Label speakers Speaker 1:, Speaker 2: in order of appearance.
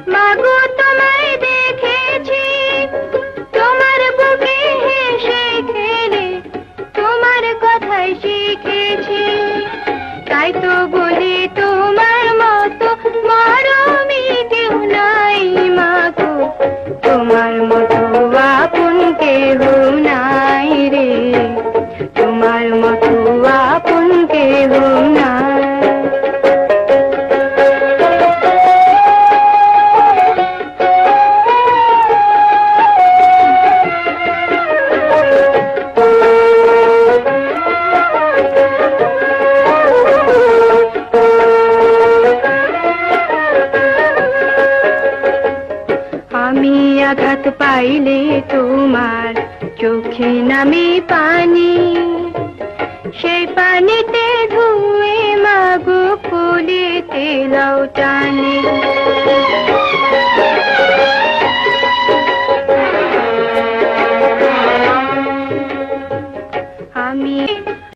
Speaker 1: মাগো তোমায় দেখেছি, তোমার বুকে হেসে খেলে তোমার কথাই শিখেছি। তাই তো বলি তোমার মতো মরমি কেউ নাই মাগো, তোমার মতো আপন কেহ নাই রে, তোমার মতো আপন কেহ নাই। আমি আঘাত পাইলে তোমার চোখে নামে পানি, সেই পানিতে ধুয়ে মাগো কোলেতে লাউ টানি।